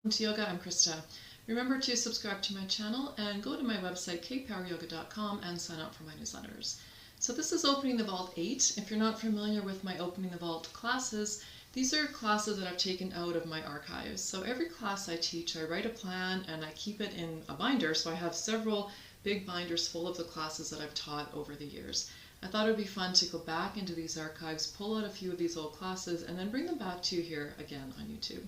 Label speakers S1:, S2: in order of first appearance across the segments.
S1: Welcome to Yoga. I'm Krista. Remember to subscribe to my channel and go to my website kpoweryoga.com and sign up for my newsletters. So this is Opening the Vault 8. If you're not familiar with my Opening the Vault classes, these are classes that I've taken out of my archives. So every class I teach, I write a plan and I keep it in a binder. So I have several big binders full of the classes that I've taught over the years. I thought it would be fun to go back into these archives, pull out a few of these old classes, and then bring them back to you here again on YouTube.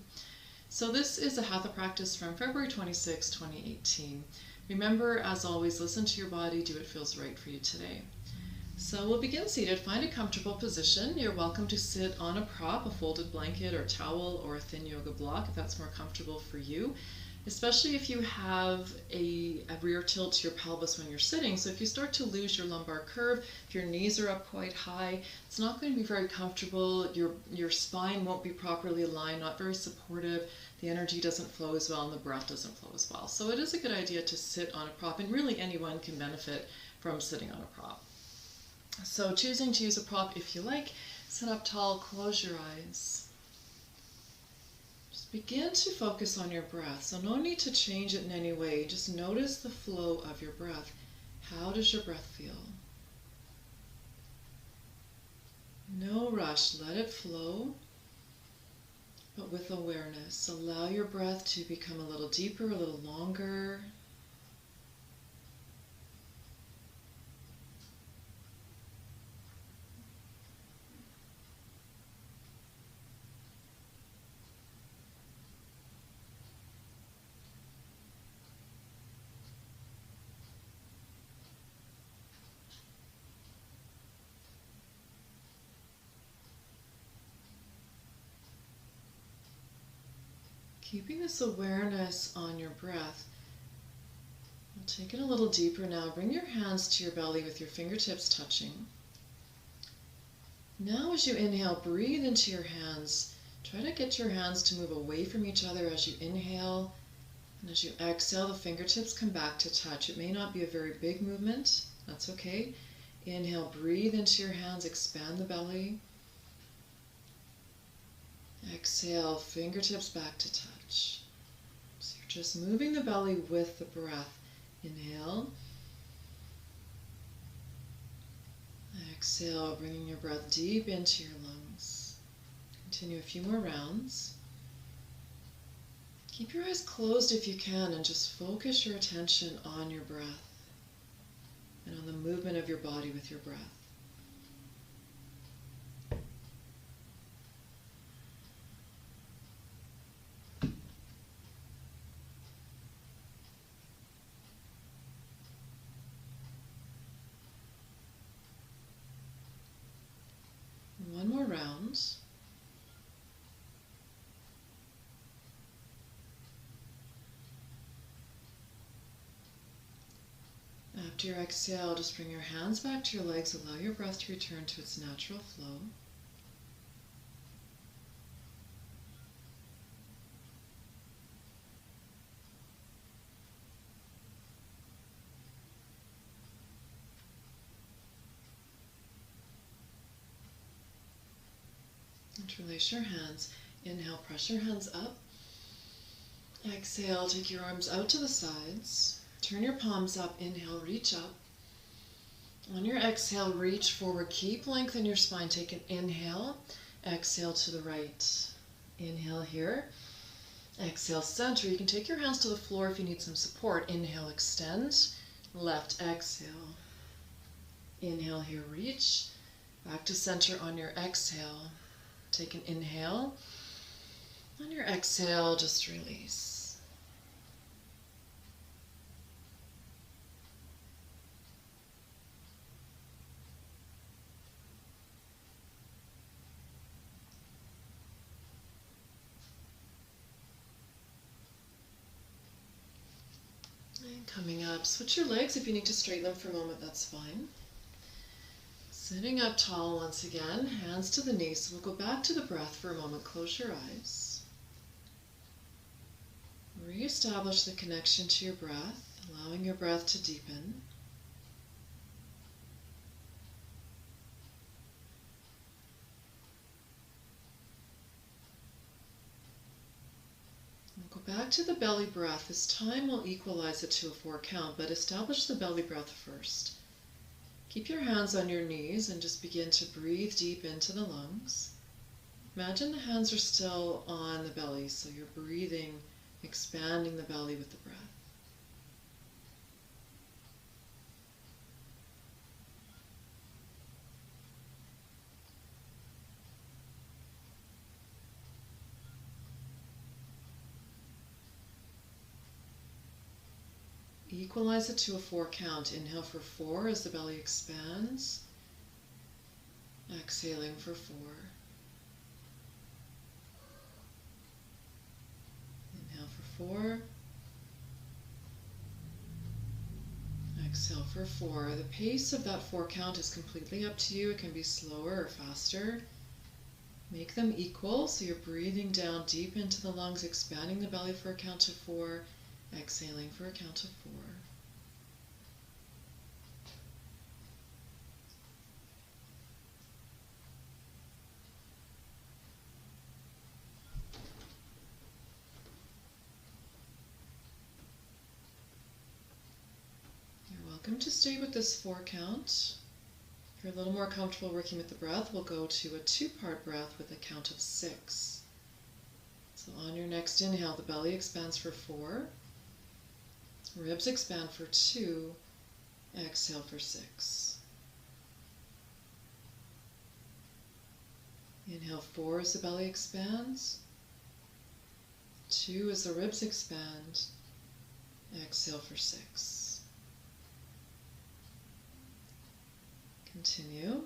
S1: So this is a Hatha practice from February 26, 2018. Remember, as always, listen to your body, do what feels right for you today. So we'll begin seated. Find a comfortable position. You're welcome to sit on a prop, a folded blanket or towel or a thin yoga block if that's more comfortable for you, especially if you have a rear tilt to your pelvis when you're sitting. So if you start to lose your lumbar curve, if your knees are up quite high, it's not going to be very comfortable. Your spine won't be properly aligned, not very supportive. The energy doesn't flow as well and the breath doesn't flow as well. So it is a good idea to sit on a prop, and really anyone can benefit from sitting on a prop. So choosing to use a prop if you like, sit up tall, close your eyes. Just begin to focus on your breath. So no need to change it in any way. Just notice the flow of your breath. How does your breath feel? No rush, let it flow, but with awareness. Allow your breath to become a little deeper, a little longer. Keeping this awareness on your breath. We'll take it a little deeper now. Bring your hands to your belly with your fingertips touching. Now as you inhale, breathe into your hands. Try to get your hands to move away from each other as you inhale. And as you exhale, the fingertips come back to touch. It may not be a very big movement. That's okay. Inhale, breathe into your hands, expand the belly. Exhale, fingertips back to touch. So you're just moving the belly with the breath. Inhale. Exhale, bringing your breath deep into your lungs. Continue a few more rounds. Keep your eyes closed if you can and just focus your attention on your breath and on the movement of your body with your breath. One more round. After your exhale, just bring your hands back to your legs. Allow your breath to return to its natural flow. Interlace your hands. Inhale, press your hands up. Exhale, take your arms out to the sides. Turn your palms up. Inhale, reach up. On your exhale, reach forward. Keep length in your spine. Take an inhale. Exhale to the right. Inhale here. Exhale, center. You can take your hands to the floor if you need some support. Inhale, extend. Left, exhale. Inhale here, reach. Back to center on your exhale. Take an inhale. On your exhale, just release. And coming up, switch your legs. If you need to straighten them for a moment, that's fine. Sitting up tall once again, hands to the knees. So we'll go back to the breath for a moment. Close your eyes. Reestablish the connection to your breath, allowing your breath to deepen. We'll go Go back to the belly breath. This time we'll equalize it to a 4 count, but establish the belly breath first. Keep your hands on your knees and just begin to breathe deep into the lungs. Imagine the hands are still on the belly, so you're breathing, expanding the belly with the breath. Equalize it to a 4 count. Inhale for 4 as the belly expands. Exhaling for 4. Inhale for 4. Exhale for 4. The pace of that 4 count is completely up to you. It can be slower or faster. Make them equal, so you're breathing down deep into the lungs, expanding the belly for a count of 4. Exhaling for a count of 4. You're welcome to stay with this 4 count. If you're a little more comfortable working with the breath, we'll go to a 2-part breath with a count of 6. So on your next inhale, the belly expands for 4. Ribs expand for 2, exhale for 6. Inhale 4 as the belly expands, 2 as the ribs expand, exhale for 6. Continue.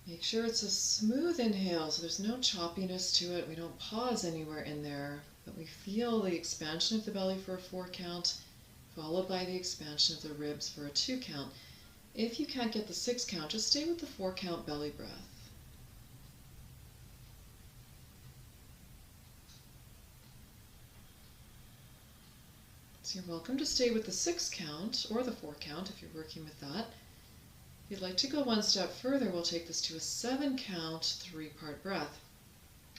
S1: Make sure it's a smooth inhale, so there's no choppiness to it. We don't pause anywhere in there. But we feel the expansion of the belly for a 4 count, followed by the expansion of the ribs for a 2 count. If you can't get the 6 count, just stay with the 4 count belly breath. So you're welcome to stay with the 6 count or the 4 count if you're working with that. If you'd like to go one step further, we'll take this to a 7 count, 3-part breath.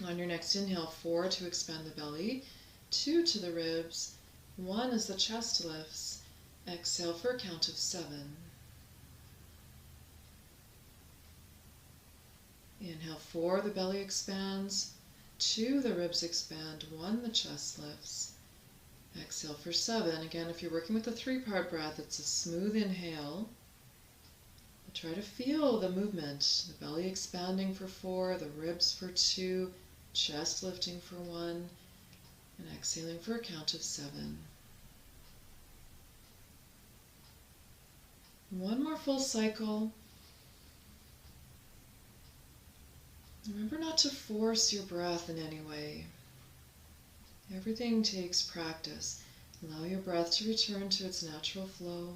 S1: On your next inhale, 4 to expand the belly, 2 to the ribs, 1 as the chest lifts. Exhale for a count of 7. Inhale 4, the belly expands, 2, the ribs expand, 1, the chest lifts. Exhale for 7. Again, if you're working with a 3-part breath, it's a smooth inhale. But try to feel the movement, the belly expanding for 4, the ribs for 2, chest lifting for 1, and exhaling for a count of 7. One more full cycle. Remember not to force your breath in any way. Everything takes practice. Allow your breath to return to its natural flow.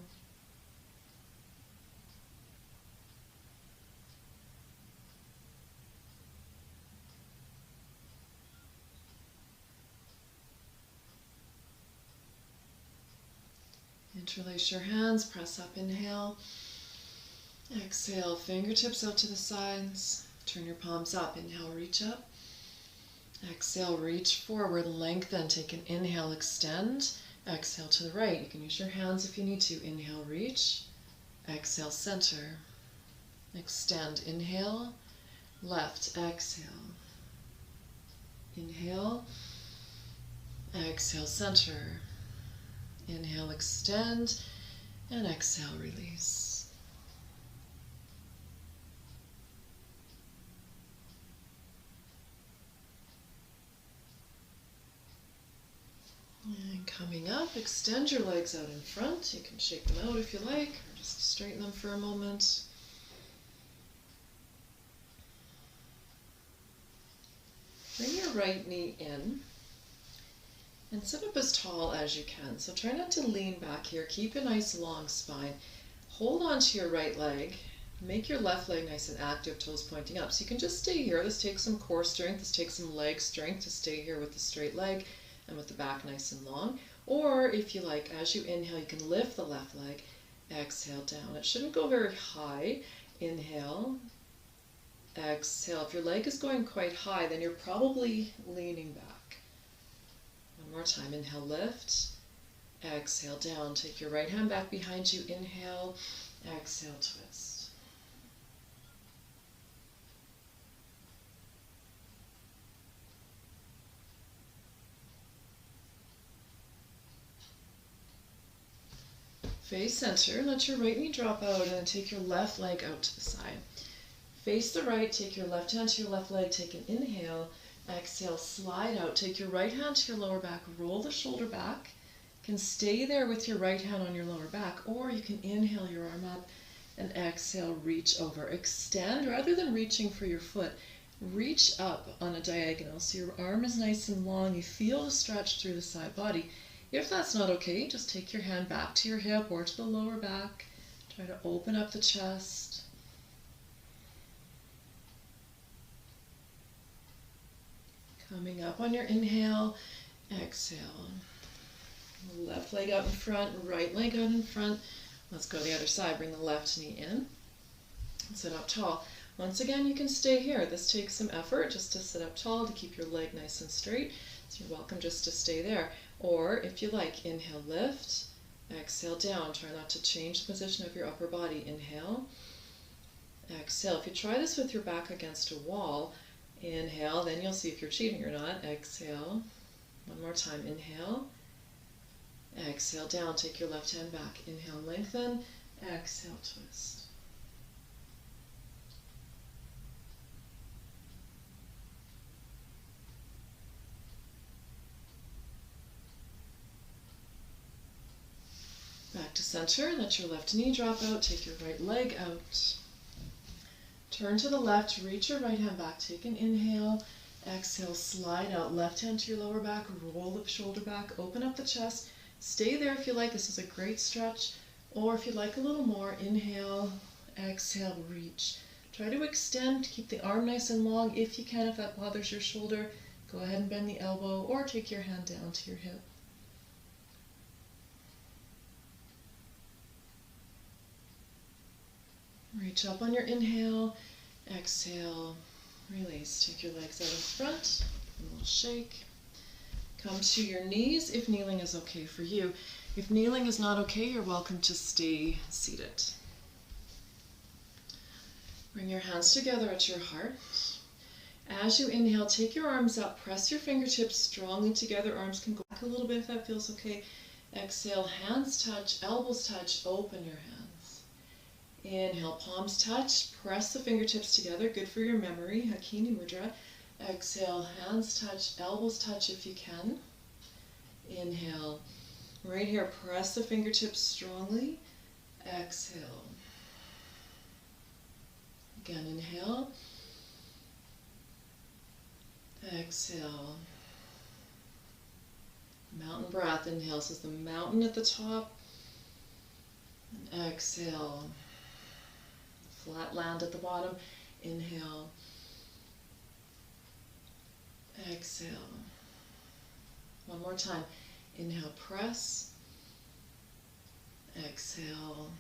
S1: Interlace your hands, press up, inhale. Exhale, fingertips out to the sides. Turn your palms up, inhale, reach up. Exhale, reach forward, lengthen, take an inhale, extend. Exhale to the right. You can use your hands if you need to. Inhale, reach. Exhale, center. Extend, inhale. Left, exhale. Inhale. Exhale, center. Inhale, extend, and exhale, release. And coming up, extend your legs out in front. You can shake them out if you like, or just straighten them for a moment. Bring your right knee in. And sit up as tall as you can. So try not to lean back here. Keep a nice long spine. Hold on to your right leg. Make your left leg nice and active, toes pointing up. So you can just stay here. This takes some core strength. This takes some leg strength to stay here with the straight leg and with the back nice and long. Or if you like, as you inhale, you can lift the left leg. Exhale down. It shouldn't go very high. Inhale. Exhale. If your leg is going quite high, then you're probably leaning back. time. Inhale, lift. Exhale, down. Take your right hand back behind you. Inhale. Exhale, twist. Face center. Let your right knee drop out and then take your left leg out to the side. Face the right. Take your left hand to your left leg. Take an inhale. Exhale, slide out. Take your right hand to your lower back. Roll the shoulder back. You can stay there with your right hand on your lower back, or you can inhale your arm up and exhale, reach over. Extend rather than reaching for your foot. Reach up on a diagonal so your arm is nice and long. You feel the stretch through the side body. If that's not okay, just take your hand back to your hip or to the lower back. Try to open up the chest. Coming up on your inhale, exhale. Left leg out in front, right leg out in front. Let's go to the other side. Bring the left knee in. Sit up tall. Once again, you can stay here. This takes some effort just to sit up tall, to keep your leg nice and straight. So you're welcome just to stay there. Or if you like, inhale, lift. Exhale, down. Try not to change the position of your upper body. Inhale. Exhale. If you try this with your back against a wall, inhale, then you'll see if you're cheating or not. Exhale. One more time. Inhale. Exhale, down. Take your left hand back. Inhale, lengthen. Exhale, twist. Back to center. Let your left knee drop out. Take your right leg out. Turn to the left. Reach your right hand back. Take an inhale. Exhale, slide out. Left hand to your lower back. Roll the shoulder back. Open up the chest. Stay there if you like. This is a great stretch. Or if you'd like a little more, inhale, exhale, reach. Try to extend, keep the arm nice and long if you can. If that bothers your shoulder, go ahead and bend the elbow or take your hand down to your hip. Reach up on your inhale, exhale, release. Take your legs out in front, a little shake. Come to your knees if kneeling is okay for you. If kneeling is not okay, you're welcome to stay seated. Bring your hands together at your heart. As you inhale, take your arms up, press your fingertips strongly together. Arms can go back a little bit if that feels okay. Exhale, hands touch, elbows touch, open your hands. Inhale, palms touch, press the fingertips together. Good for your memory, Hakini Mudra. Exhale, hands touch, elbows touch if you can. Inhale. Right here, press the fingertips strongly. Exhale. Again, inhale. Exhale. Mountain breath. Inhale, this is the mountain at the top. And exhale. Flat land at the bottom. Inhale. Exhale. One more time. Inhale, press. Exhale.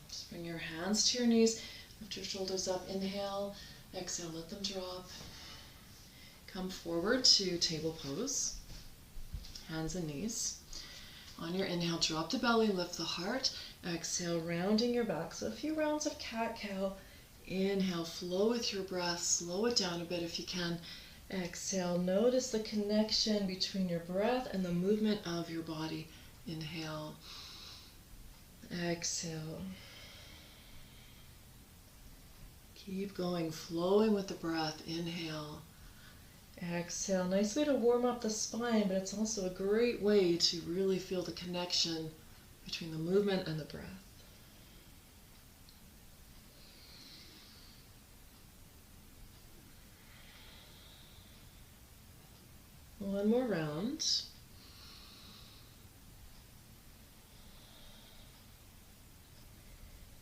S1: Just bring your hands to your knees. Lift your shoulders up. Inhale. Exhale, let them drop. Come forward to table pose. Hands and knees. On your inhale, drop the belly, lift the heart. Exhale, rounding your back. So a few rounds of cat-cow. Inhale, flow with your breath. Slow it down a bit if you can. Exhale, notice the connection between your breath and the movement of your body. Inhale. Exhale. Keep going, flowing with the breath. Inhale. Exhale. Nice way to warm up the spine, but it's also a great way to really feel the connection between the movement and the breath. One more round.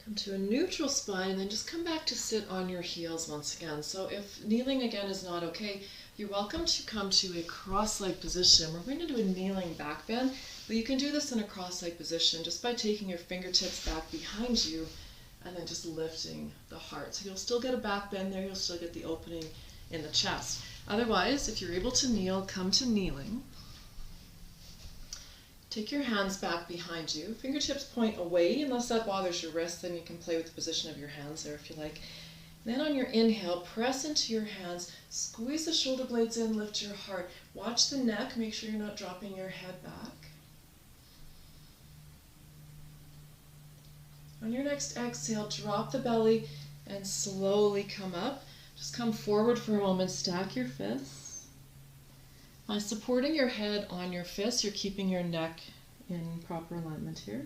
S1: Come to a neutral spine and then just come back to sit on your heels once again. So if kneeling again is not okay, you're welcome to come to a cross-leg position. We're going to do a kneeling back bend, but you can do this in a cross-leg position just by taking your fingertips back behind you and then just lifting the heart. So you'll still get a back bend there, you'll still get the opening in the chest. Otherwise, if you're able to kneel, come to kneeling. Take your hands back behind you. Fingertips point away. Unless that bothers your wrist, then you can play with the position of your hands there if you like. Then on your inhale, press into your hands, squeeze the shoulder blades in, lift your heart. Watch the neck, make sure you're not dropping your head back. On your next exhale, drop the belly and slowly come up. Just come forward for a moment, stack your fists. By supporting your head on your fists, you're keeping your neck in proper alignment here.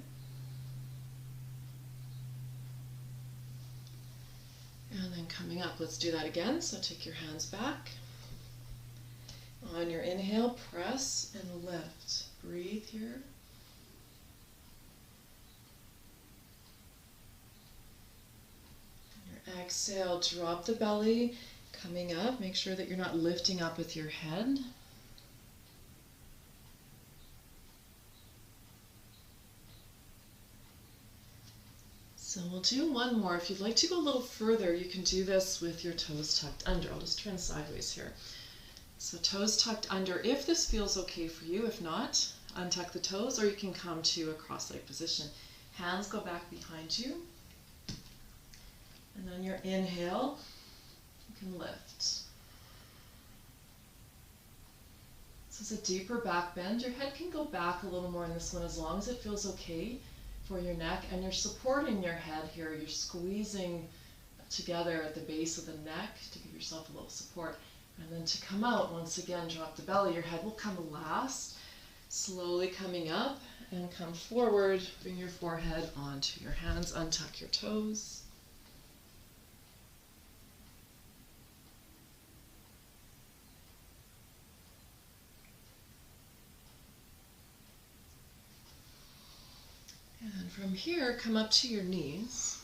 S1: And then coming up, let's do that again. So take your hands back. On your inhale, press and lift. Breathe here. On your exhale, drop the belly. Coming up, make sure that you're not lifting up with your head. So we'll do one more. If you'd like to go a little further, you can do this with your toes tucked under. I'll just turn sideways here. So toes tucked under, if this feels okay for you. If not, untuck the toes, or you can come to a cross-legged position. Hands go back behind you. And on your inhale, you can lift. This is a deeper back bend. Your head can go back a little more in this one as long as it feels okay for your neck, and you're supporting your head here. You're squeezing together at the base of the neck to give yourself a little support. And then to come out, once again, drop the belly. Your head will come last, slowly coming up, and come forward. Bring your forehead onto your hands, untuck your toes. And from here, come up to your knees.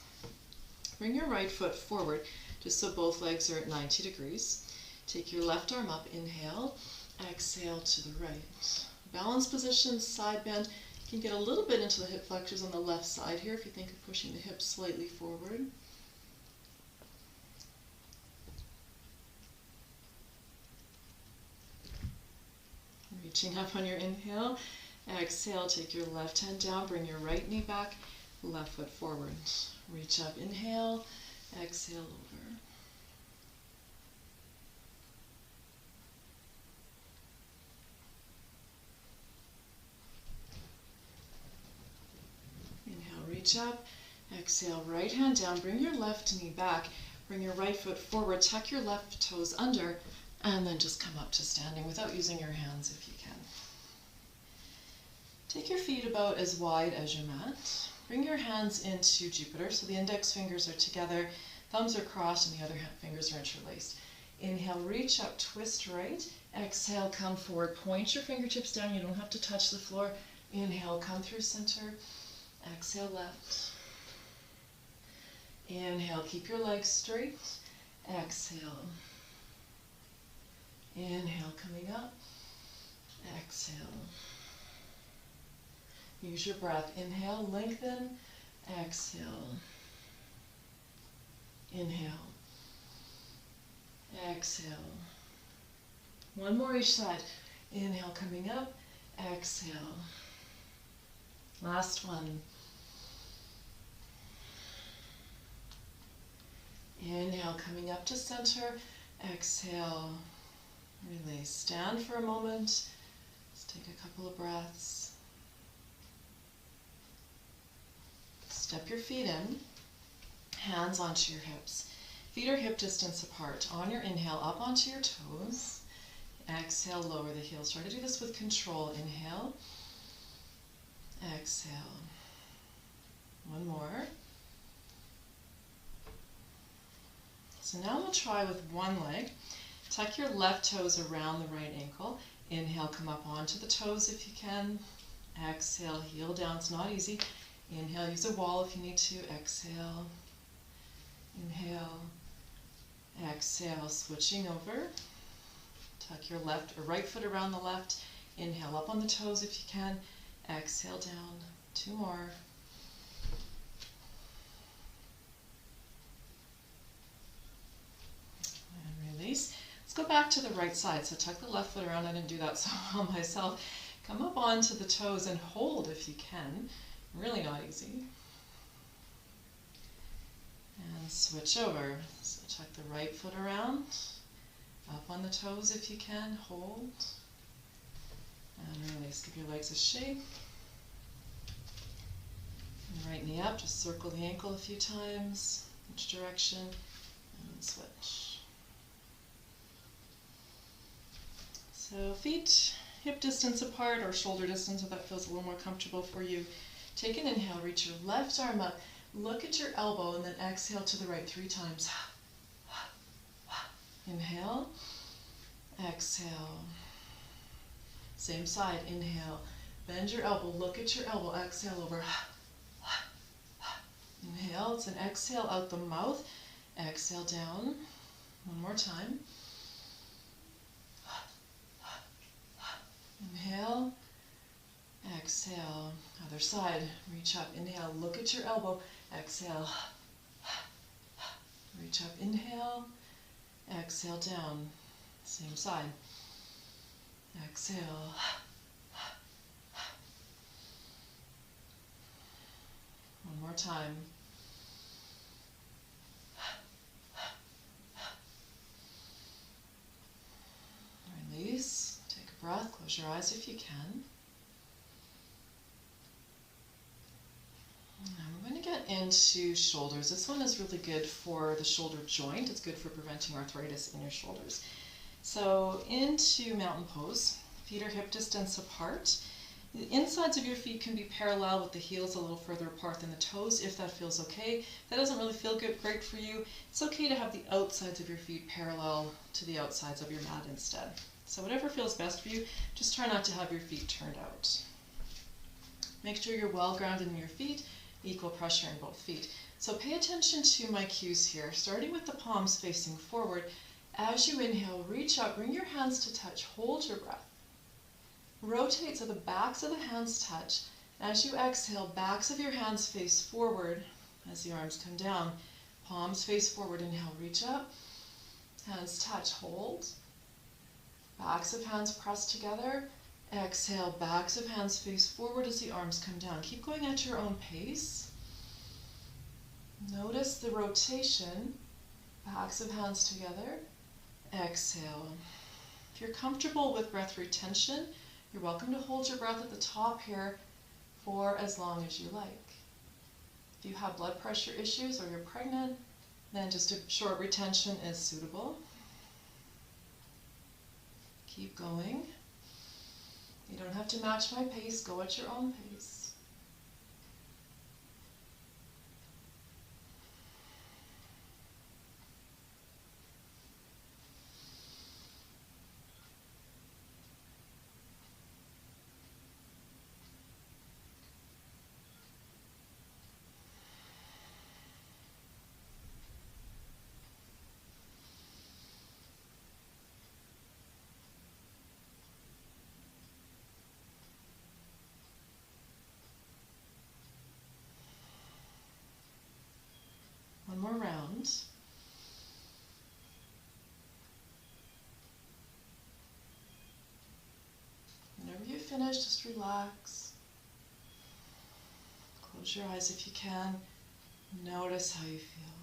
S1: Bring your right foot forward, just so both legs are at 90 degrees. Take your left arm up, inhale, exhale to the right. Balance position, side bend. You can get a little bit into the hip flexors on the left side here if you think of pushing the hips slightly forward. Reaching up on your inhale. Exhale, take your left hand down, bring your right knee back, left foot forward. Reach up, inhale, exhale over. Inhale, reach up, exhale, right hand down, bring your left knee back, bring your right foot forward, tuck your left toes under, and then just come up to standing without using your hands if you can. Take your feet about as wide as your mat. Bring your hands into Jupiter, so the index fingers are together, thumbs are crossed, and the other fingers are interlaced. Inhale, reach up, twist right. Exhale, come forward. Point your fingertips down. You don't have to touch the floor. Inhale, come through center. Exhale, left. Inhale, keep your legs straight. Exhale. Inhale, coming up. Exhale. Use your breath. Inhale, lengthen. Exhale. Inhale. Exhale. One more each side. Inhale, coming up. Exhale. Last one. Inhale, coming up to center. Exhale. Release. Stand for a moment. Let's take a couple of breaths. Step your feet in, hands onto your hips. Feet are hip distance apart. On your inhale, up onto your toes. Exhale, lower the heels. Try to do this with control. Inhale. Exhale. One more. So now we'll try with one leg. Tuck your left toes around the right ankle. Inhale, come up onto the toes if you can. Exhale, heel down. It's not easy. Inhale, use a wall if you need to. Exhale. Inhale. Exhale, switching over. Tuck your left or right foot around the left. Inhale, up on the toes if you can. Exhale, down. Two more. And release. Let's go back to the right side. So tuck the left foot around. I didn't do that so well myself. Come up onto the toes and hold if you can. Really not easy. And switch over. So tuck the right foot around. Up on the toes if you can. Hold. And release. Give your legs a shake. And right knee up. Just circle the ankle a few times. Which direction? And switch. So feet hip distance apart or shoulder distance if that feels a little more comfortable for you. Take an inhale, reach your left arm up, look at your elbow, and then exhale to the right 3 times. Inhale, exhale. Same side, inhale. Bend your elbow, look at your elbow, exhale over. Inhale, it's an exhale out the mouth. Exhale down. One more time. Inhale, exhale, other side, reach up, inhale, look at your elbow, exhale, reach up, inhale, exhale down, same side, exhale, one more time, release. Breath, close your eyes if you can. Now we're going to get into shoulders. This one is really good for the shoulder joint. It's good for preventing arthritis in your shoulders. So into mountain pose. Feet are hip distance apart. The insides of your feet can be parallel with the heels a little further apart than the toes if that feels okay. If that doesn't really feel great for you, it's okay to have the outsides of your feet parallel to the outsides of your mat instead. So whatever feels best for you, just try not to have your feet turned out. Make sure you're well grounded in your feet, equal pressure in both feet. So pay attention to my cues here, starting with the palms facing forward. As you inhale, reach up, bring your hands to touch, hold your breath. Rotate so the backs of the hands touch. As you exhale, backs of your hands face forward as the arms come down. Palms face forward, inhale, reach up, hands touch, hold. Backs of hands press together. Exhale, backs of hands face forward as the arms come down. Keep going at your own pace. Notice the rotation. Backs of hands together. Exhale. If you're comfortable with breath retention, you're welcome to hold your breath at the top here for as long as you like. If you have blood pressure issues or you're pregnant, then just a short retention is suitable. Keep going. You don't have to match my pace, go at your own pace. One more round. Whenever you finish, just relax. Close your eyes if you can. Notice how you feel.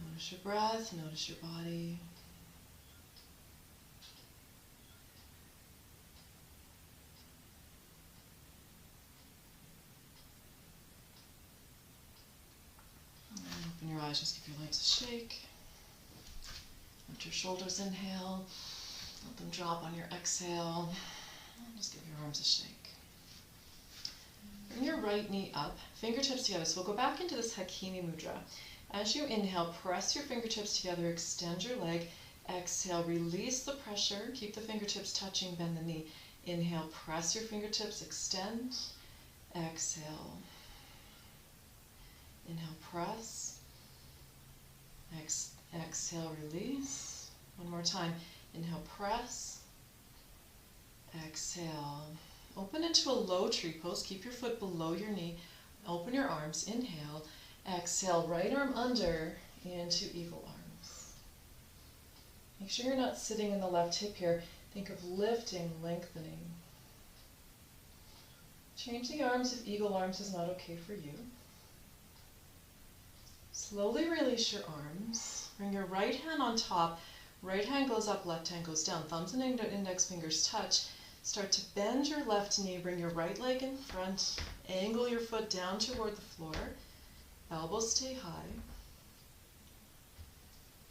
S1: Notice your breath, notice your body. Open your eyes, just give your legs a shake. Let your shoulders inhale. Let them drop on your exhale. And just give your arms a shake. Bring your right knee up, fingertips together. So we'll go back into this Hakini Mudra. As you inhale, press your fingertips together, extend your leg. Exhale, release the pressure. Keep the fingertips touching, bend the knee. Inhale, press your fingertips, extend. Exhale. Inhale, press. Exhale, release. One more time. Inhale, press. Exhale. Open into a low tree pose. Keep your foot below your knee. Open your arms. Inhale. Exhale, right arm under into eagle arms. Make sure you're not sitting in the left hip here. Think of lifting, lengthening. Change the arms if eagle arms is not okay for you. Slowly release your arms. Bring your right hand on top. Right hand goes up, left hand goes down. Thumbs and index fingers touch. Start to bend your left knee. Bring your right leg in front. Angle your foot down toward the floor. Elbows stay high.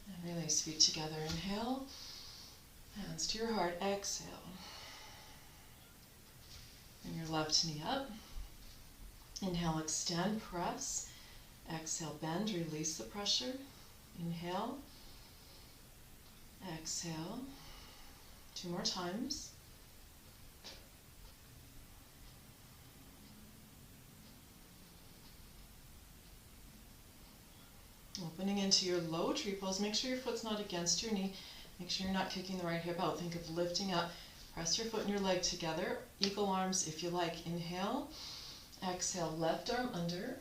S1: And release, feet together. Inhale. Hands to your heart. Exhale. Bring your left knee up. Inhale, extend, press. Exhale, bend, release the pressure. Inhale. Exhale. 2 more times. Opening into your low tree pose. Make sure your foot's not against your knee. Make sure you're not kicking the right hip out. Think of lifting up. Press your foot and your leg together. Eagle arms if you like. Inhale. Exhale, left arm under.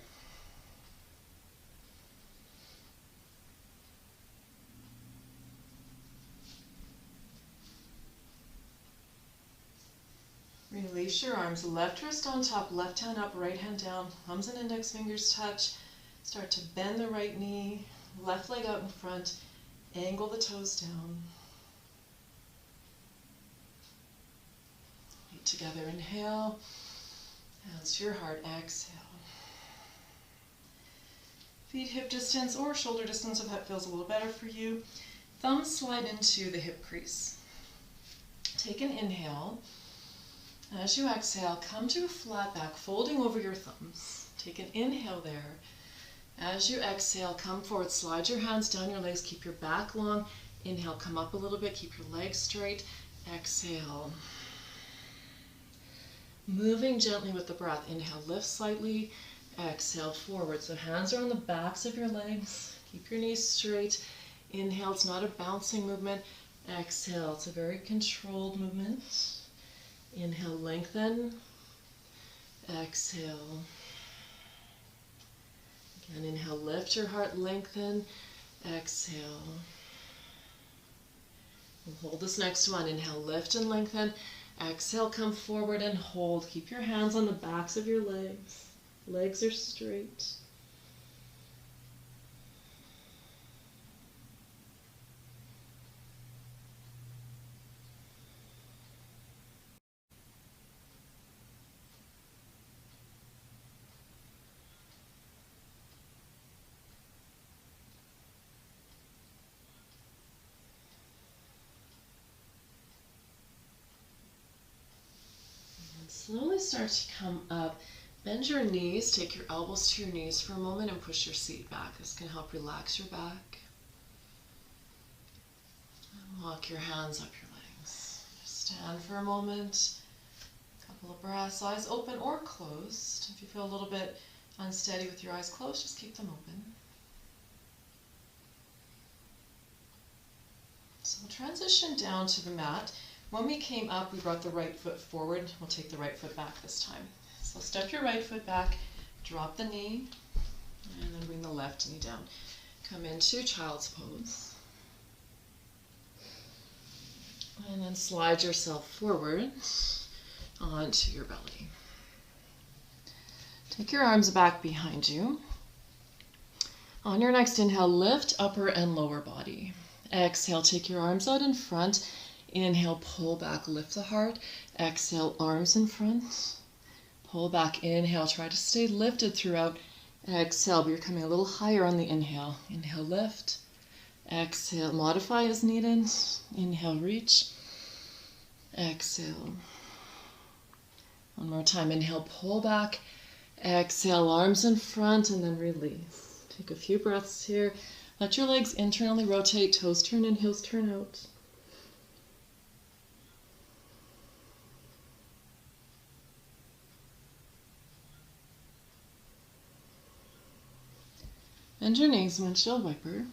S1: Release your arms. Left wrist on top, left hand up, right hand down. Thumbs and index fingers touch. Start to bend the right knee. Left leg out in front. Angle the toes down. Feet together. Inhale. Hands to your heart. Exhale. Feet hip distance or shoulder distance if that feels a little better for you. Thumbs slide into the hip crease. Take an inhale. As you exhale, come to a flat back, folding over your thumbs. Take an inhale there. As you exhale, come forward, slide your hands down your legs, keep your back long. Inhale, come up a little bit, keep your legs straight. Exhale. Moving gently with the breath. Inhale, lift slightly. Exhale, forward. So hands are on the backs of your legs. Keep your knees straight. Inhale, it's not a bouncing movement. Exhale, it's a very controlled movement. Inhale, lengthen. Exhale. Again, inhale, lift your heart, lengthen. Exhale. We'll hold this next one. Inhale, lift and lengthen. Exhale, come forward and hold. Keep your hands on the backs of your legs. Legs are straight. Slowly start to come up. Bend your knees, take your elbows to your knees for a moment and push your seat back. This can help relax your back. And walk your hands up your legs. Just stand for a moment. A couple of breaths, eyes open or closed. If you feel a little bit unsteady with your eyes closed, just keep them open. So we'll transition down to the mat. When we came up, we brought the right foot forward. We'll take the right foot back this time. So step your right foot back, drop the knee, and then bring the left knee down. Come into child's pose. And then slide yourself forward onto your belly. Take your arms back behind you. On your next inhale, lift upper and lower body. Exhale, take your arms out in front. Inhale, pull back, lift the heart. Exhale, arms in front. Pull back, inhale, try to stay lifted throughout. Exhale, but you're coming a little higher on the inhale. Inhale, lift. Exhale, modify as needed. Inhale, reach. Exhale. One more time, inhale, pull back. Exhale, arms in front, and then release. Take a few breaths here. Let your legs internally rotate, toes turn in, heels turn out. Bend your knees, windshield wiper.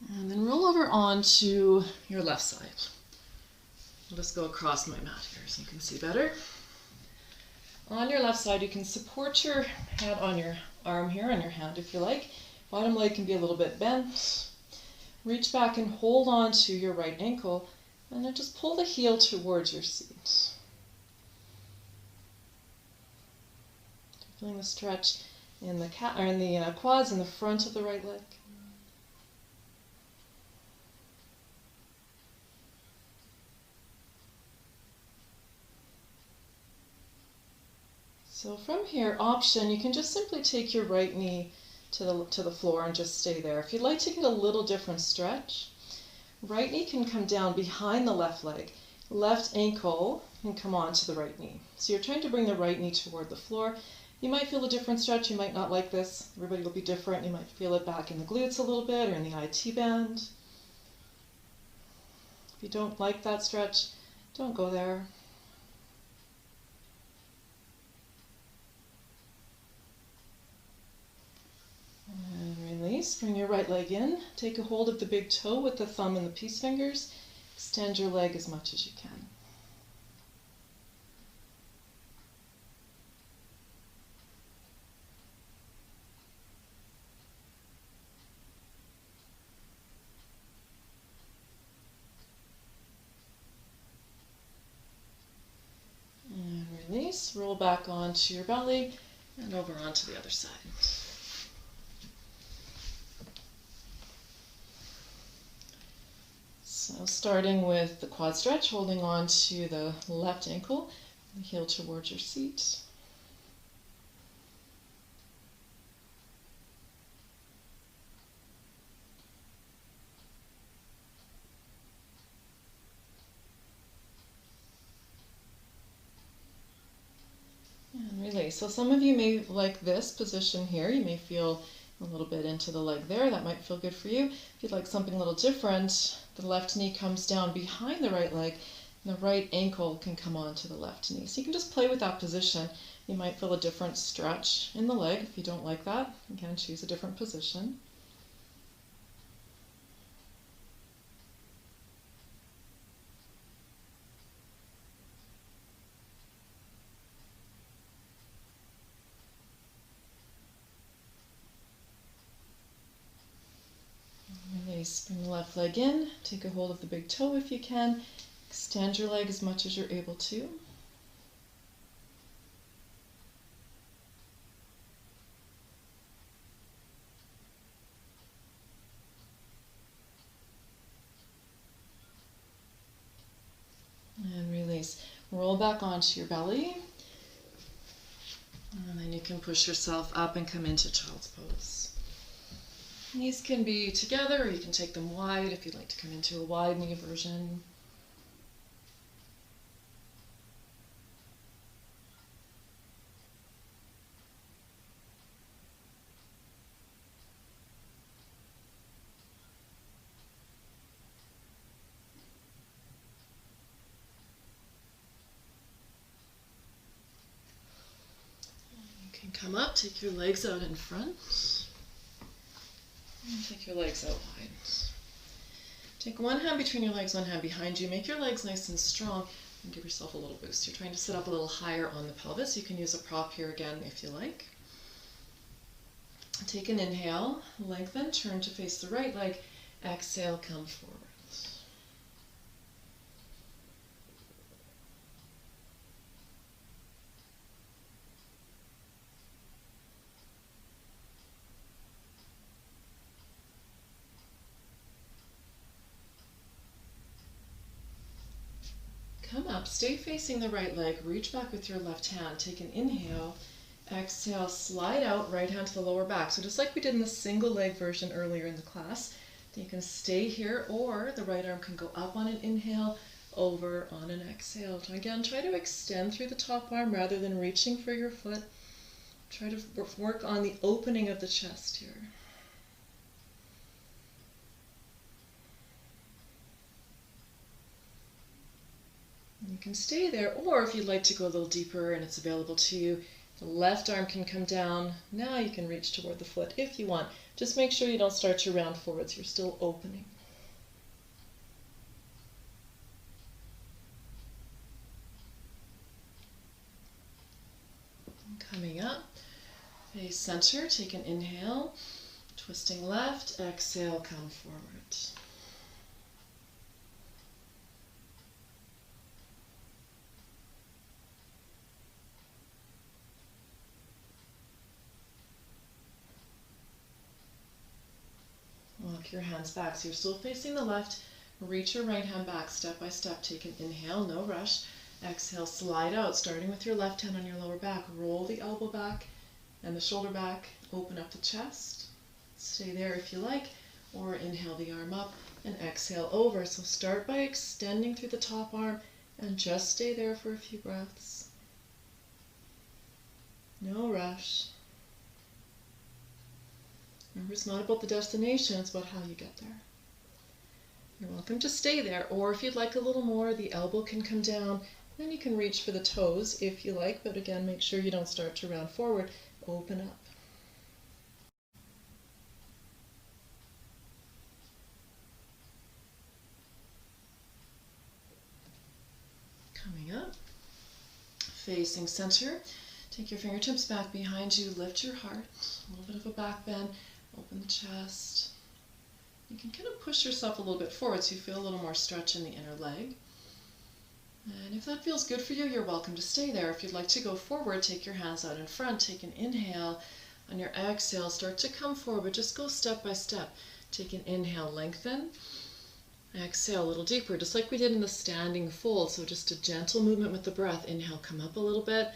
S1: And then roll over onto your left side. I'll just go across my mat here so you can see better. On your left side, you can support your head on your arm here, on your hand if you like. Bottom leg can be a little bit bent. Reach back and hold on to your right ankle, and then just pull the heel towards your seat. Feeling the stretch in the quads in the front of the right leg. So from here, option, you can just simply take your right knee to the floor and just stay there. If you'd like to get a little different stretch, right knee can come down behind the left leg. Left ankle can come on to the right knee. So you're trying to bring the right knee toward the floor. You might feel a different stretch. You might not like this. Everybody will be different. You might feel it back in the glutes a little bit or in the IT band. If you don't like that stretch, don't go there. And release. Bring your right leg in. Take a hold of the big toe with the thumb and the peace fingers. Extend your leg as much as you can. And release. Roll back onto your belly and over onto the other side. So starting with the quad stretch, holding on to the left ankle, the heel towards your seat. And release. So some of you may like this position here. You may feel a little bit into the leg there. That might feel good for you. If you'd like something a little different, the left knee comes down behind the right leg, and the right ankle can come onto the left knee. So you can just play with that position. You might feel a different stretch in the leg. If you don't like that, you can choose a different position. Release. Bring the left leg in. Take a hold of the big toe if you can. Extend your leg as much as you're able to. And release. Roll back onto your belly. And then you can push yourself up and come into child's pose. Knees can be together, or you can take them wide if you'd like to come into a wide knee version. You can come up, take your legs out in front. And take your legs out wide. Take one hand between your legs, one hand behind you. Make your legs nice and strong and give yourself a little boost. You're trying to sit up a little higher on the pelvis. You can use a prop here again if you like. Take an inhale, lengthen, turn to face the right leg. Exhale, come forward. Come up, stay facing the right leg, reach back with your left hand, take an inhale, exhale, slide out, right hand to the lower back. So just like we did in the single leg version earlier in the class, you can stay here, or the right arm can go up on an inhale, over on an exhale. Again, try to extend through the top arm rather than reaching for your foot. Try to work on the opening of the chest here. You can stay there, or if you'd like to go a little deeper and it's available to you, the left arm can come down. Now you can reach toward the foot if you want. Just make sure you don't start your round forwards. You're still opening. And coming up, face center, take an inhale. Twisting left, exhale, come forward. Walk your hands back. So you're still facing the left. Reach your right hand back step by step. Take an inhale, no rush. Exhale, slide out, starting with your left hand on your lower back. Roll the elbow back and the shoulder back. Open up the chest. Stay there if you like, or inhale the arm up and exhale over. So start by extending through the top arm and just stay there for a few breaths. No rush. Remember, it's not about the destination, it's about how you get there. You're welcome to stay there, or if you'd like a little more, the elbow can come down, then you can reach for the toes if you like, but again, make sure you don't start to round forward. Open up. Coming up, facing center. Take your fingertips back behind you, lift your heart, a little bit of a back bend. Open the chest. You can kind of push yourself a little bit forward so you feel a little more stretch in the inner leg. And if that feels good for you, you're welcome to stay there. If you'd like to go forward, take your hands out in front, take an inhale. On your exhale, start to come forward. Just go step by step. Take an inhale, lengthen. Exhale a little deeper, just like we did in the standing fold. So just a gentle movement with the breath. Inhale, come up a little bit.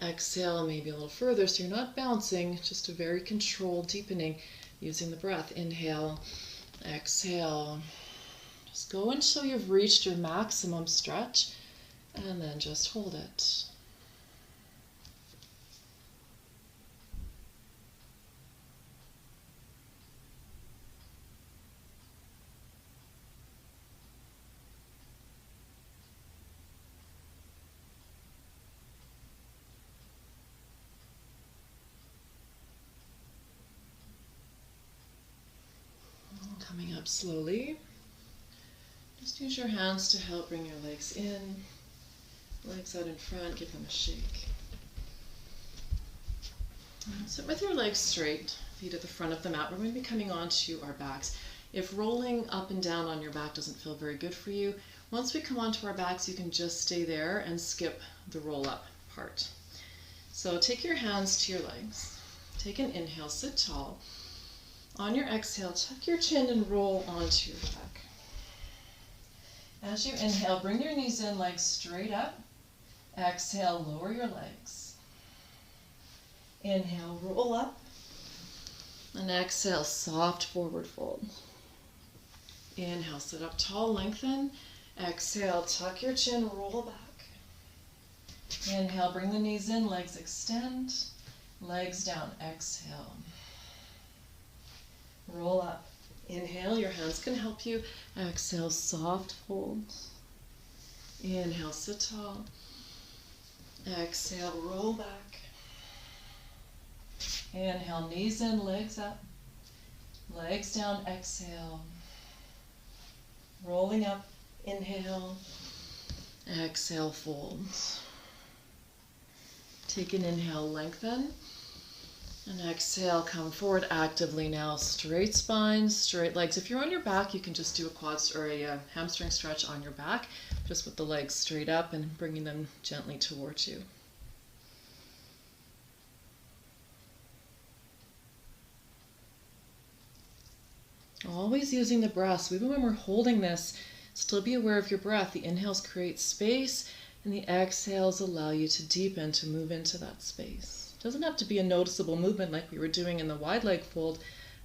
S1: Exhale, maybe a little further, so you're not bouncing, just a very controlled deepening using the breath. Inhale, exhale. Just go until you've reached your maximum stretch, and then just hold it. Coming up slowly. Just use your hands to help bring your legs in. Legs out in front, give them a shake. Sit with your legs straight, feet at the front of the mat. We're going to be coming onto our backs. If rolling up and down on your back doesn't feel very good for you, once we come onto our backs, you can just stay there and skip the roll up part. So take your hands to your legs. Take an inhale, sit tall. On your exhale, tuck your chin and roll onto your back. As you inhale, bring your knees in, legs straight up. Exhale, lower your legs. Inhale, roll up. And exhale, soft forward fold. Inhale, sit up tall, lengthen. Exhale, tuck your chin, roll back. Inhale, bring the knees in, legs extend. Legs down, exhale. Roll up. Inhale, your hands can help you. Exhale, soft fold. Inhale, sit tall. Exhale, roll back. Inhale, knees in, legs up. Legs down, exhale. Rolling up, inhale. Exhale, fold. Take an inhale, lengthen. And exhale, come forward actively now. Straight spine, straight legs. If you're on your back, you can just do a quads or a hamstring stretch on your back, just with the legs straight up and bringing them gently towards you. Always using the breath. So even when we're holding this, still be aware of your breath. The inhales create space, and the exhales allow you to deepen, to move into that space. It doesn't have to be a noticeable movement like we were doing in the wide leg fold,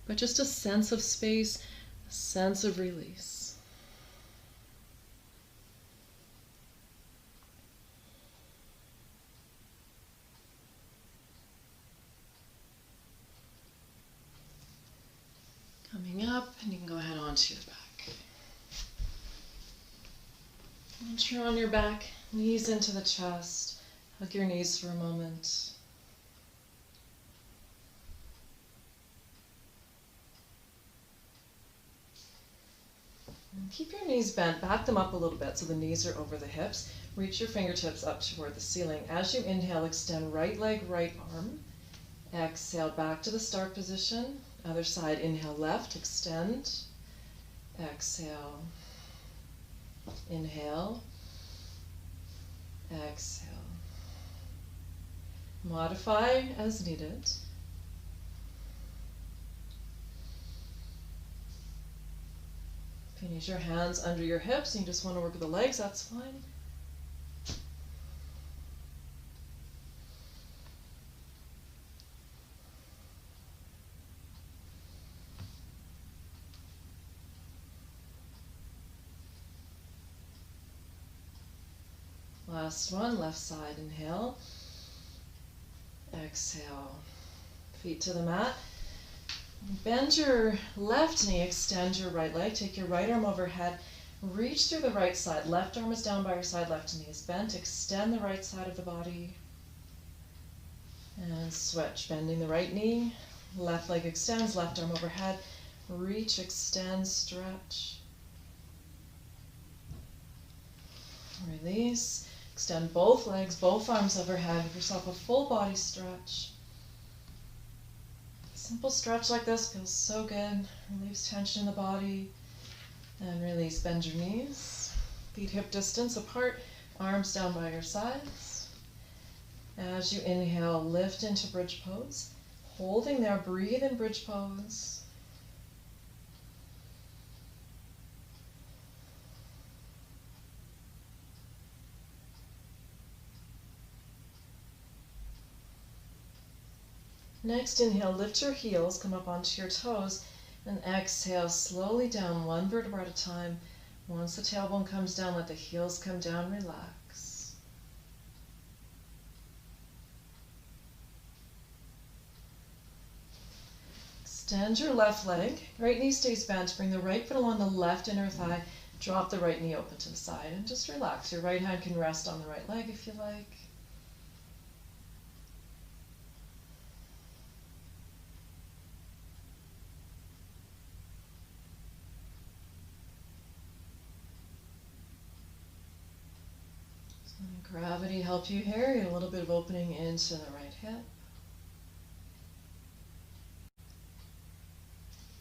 S1: but just a sense of space, a sense of release. Coming up, and you can go ahead onto your back. Once you're on your back, knees into the chest, hug your knees for a moment. And keep your knees bent, back them up a little bit so the knees are over the hips. Reach your fingertips up toward the ceiling. As you inhale, extend right leg, right arm. Exhale, back to the start position. Other side, inhale left, extend. Exhale. Inhale. Exhale. Modify as needed. If you need your hands under your hips and you just want to work with the legs, that's fine. Last one, left side, inhale. Exhale. Feet to the mat. Bend your left knee, extend your right leg, take your right arm overhead, reach through the right side. Left arm is down by your side, left knee is bent. Extend the right side of the body. And switch, bending the right knee, left leg extends, left arm overhead, reach, extend, stretch. Release, extend both legs, both arms overhead, give yourself a full body stretch. Simple stretch like this feels so good, relieves tension in the body, and release. Bend your knees, feet hip distance apart, arms down by your sides. As you inhale, lift into bridge pose, holding there, breathe in bridge pose. Next, inhale, lift your heels, come up onto your toes, and exhale, slowly down, one vertebra at a time. Once the tailbone comes down, let the heels come down, relax. Extend your left leg, right knee stays bent, bring the right foot along the left inner thigh, drop the right knee open to the side, and just relax. Your right hand can rest on the right leg if you like. Gravity help you here. Get a little bit of opening into the right hip.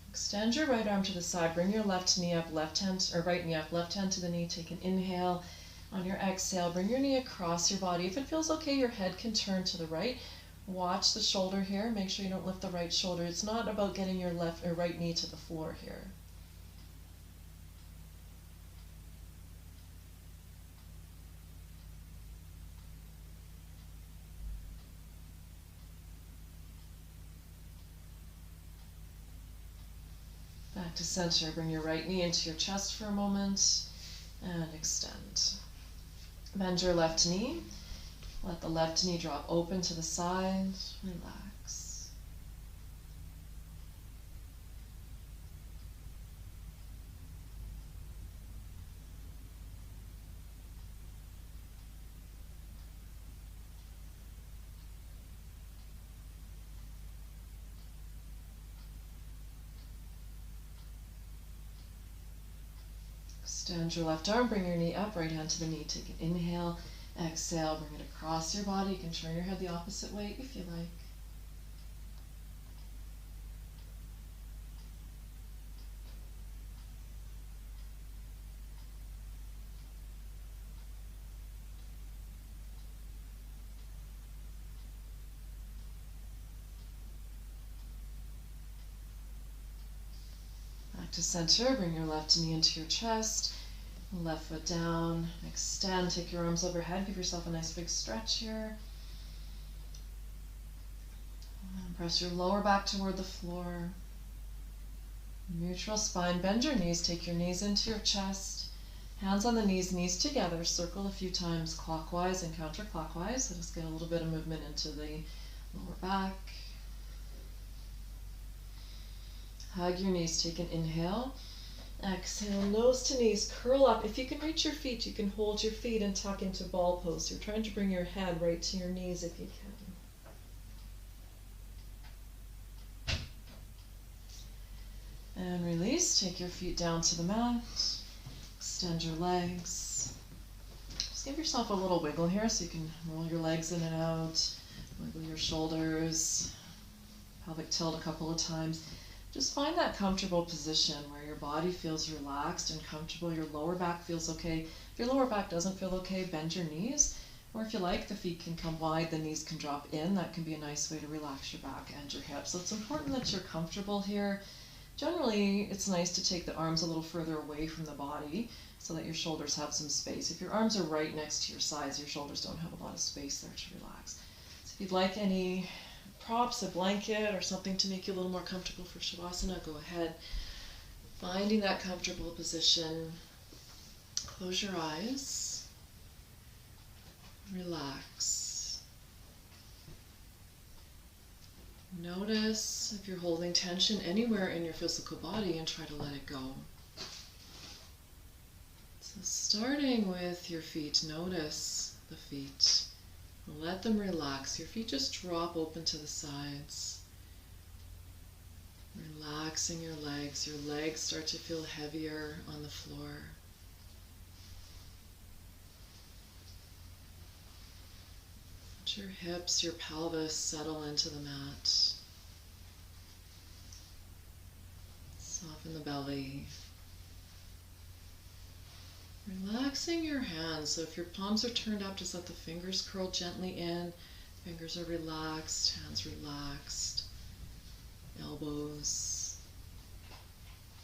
S1: Extend your right arm to the side. Bring your left knee up, left hand, or right knee up, left hand to the knee. Take an inhale. On your exhale, bring your knee across your body. If it feels okay, your head can turn to the right. Watch the shoulder here. Make sure you don't lift the right shoulder. It's not about getting your left or right knee to the floor here. Back to center. Bring your right knee into your chest for a moment and extend. Bend your left knee. Let the left knee drop open to the side. Relax. Extend your left arm, bring your knee up, right hand to the knee. Take an inhale, exhale, bring it across your body. You can turn your head the opposite way if you like. Back to center, bring your left knee into your chest. Left foot down, extend, take your arms overhead, give yourself a nice big stretch here. And press your lower back toward the floor. Neutral spine, bend your knees, take your knees into your chest. Hands on the knees, knees together, circle a few times clockwise and counterclockwise. Let us get a little bit of movement into the lower back. Hug your knees, take an inhale. Exhale, nose to knees, curl up. If you can reach your feet, you can hold your feet and tuck into ball pose. You're trying to bring your head right to your knees if you can. And release, take your feet down to the mat. Extend your legs. Just give yourself a little wiggle here so you can roll your legs in and out, wiggle your shoulders, pelvic tilt a couple of times. Just find that comfortable position where your body feels relaxed and comfortable. Your lower back feels okay. If your lower back doesn't feel okay, bend your knees. Or if you like, the feet can come wide, the knees can drop in. That can be a nice way to relax your back and your hips. So it's important that you're comfortable here. Generally, it's nice to take the arms a little further away from the body so that your shoulders have some space. If your arms are right next to your sides, your shoulders don't have a lot of space there to relax. So if you'd like any props, a blanket, or something to make you a little more comfortable for Shavasana, go ahead. Finding that comfortable position. Close your eyes. Relax. Notice if you're holding tension anywhere in your physical body and try to let it go. So starting with your feet, notice the feet. Let them relax. Your feet just drop open to the sides. Relaxing your legs. Your legs start to feel heavier on the floor. Let your hips, your pelvis settle into the mat. Soften the belly. Relaxing your hands. So if your palms are turned up, just let the fingers curl gently in. Fingers are relaxed, hands relaxed. Elbows.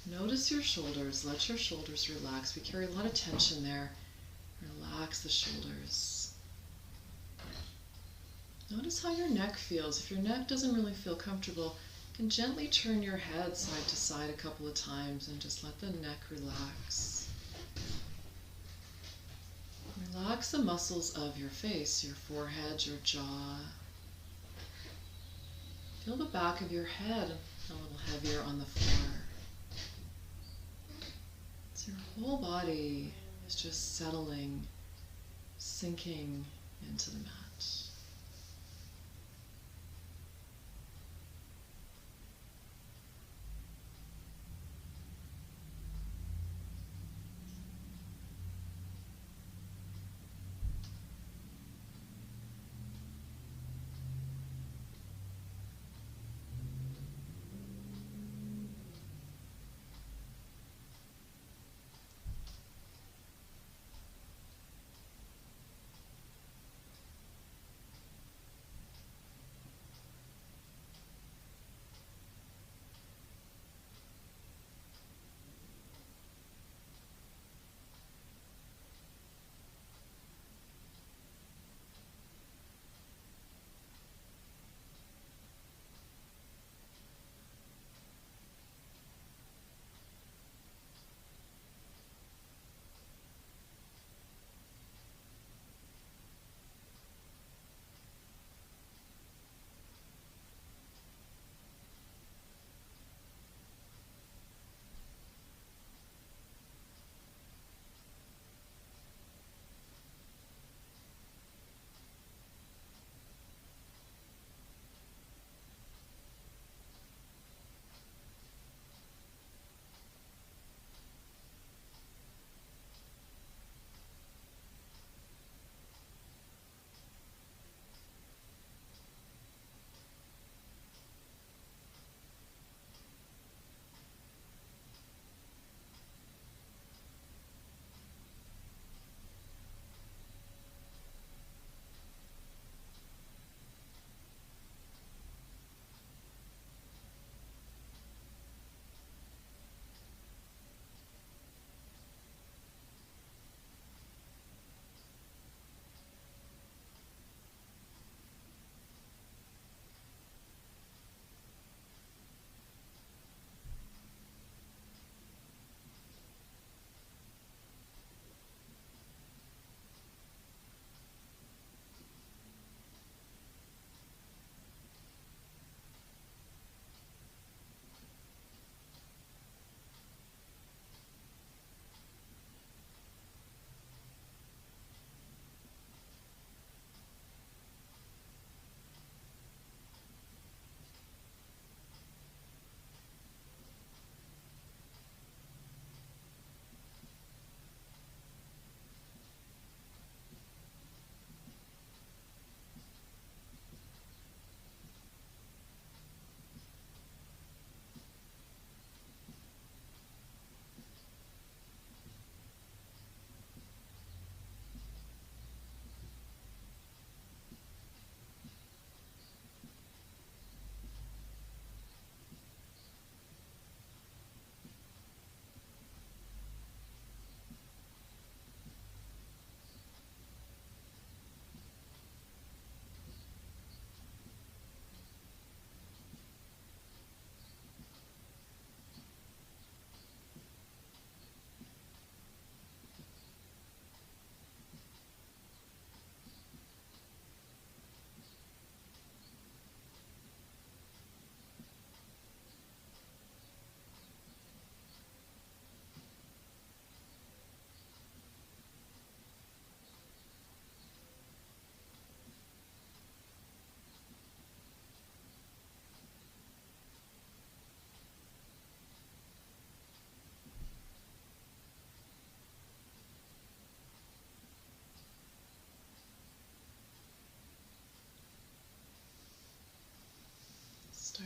S1: Notice your shoulders. Let your shoulders relax. We carry a lot of tension there. Relax the shoulders. Notice how your neck feels. If your neck doesn't really feel comfortable, you can gently turn your head side to side a couple of times and just let the neck relax. Relax the muscles of your face, your forehead, your jaw. Feel the back of your head a little heavier on the floor. So your whole body is just settling, sinking into the mat.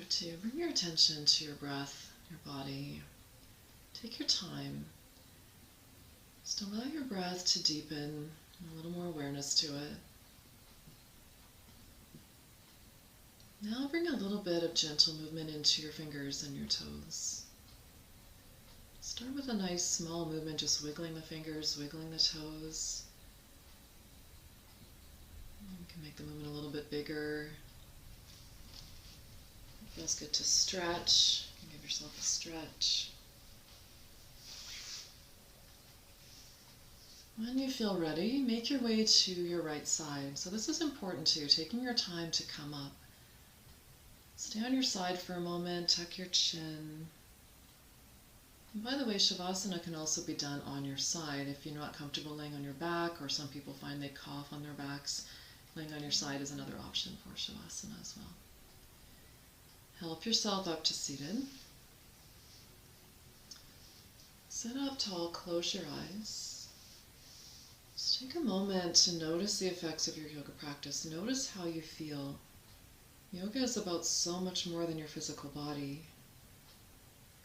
S1: start to bring your attention to your breath, your body. Take your time. Just allow your breath to deepen, a little more awareness to it. Now bring a little bit of gentle movement into your fingers and your toes. Start with a nice small movement, just wiggling the fingers, wiggling the toes. You can make the movement a little bit bigger. It feels good to stretch. You can give yourself a stretch. When you feel ready, make your way to your right side. So this is important too, taking your time to come up. Stay on your side for a moment, tuck your chin. And by the way, Shavasana can also be done on your side if you're not comfortable laying on your back, or some people find they cough on their backs. Laying on your side is another option for Shavasana as well. Help yourself up to seated. Sit up tall, close your eyes. Just take a moment to notice the effects of your yoga practice. Notice how you feel. Yoga is about so much more than your physical body.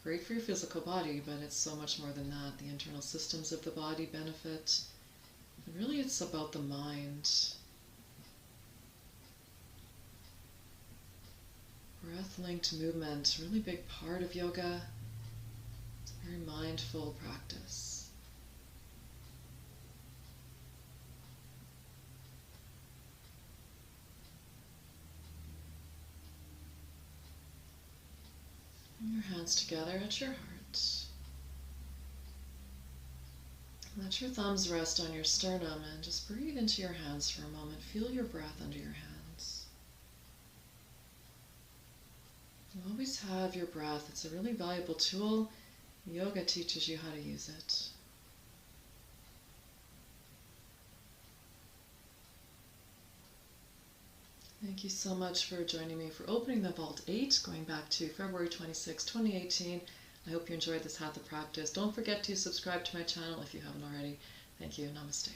S1: Great for your physical body, but it's so much more than that. The internal systems of the body benefit. And really it's about the mind. Breath-linked movement, really big part of yoga. It's a very mindful practice. Bring your hands together at your heart. Let your thumbs rest on your sternum and just breathe into your hands for a moment. Feel your breath under your hands. You always have your breath. It's a really valuable tool. Yoga teaches you how to use it. Thank you so much for joining me for opening the Vault 8, going back to February 26, 2018. I hope you enjoyed this Hatha practice. Don't forget to subscribe to my channel if you haven't already. Thank you. Namaste.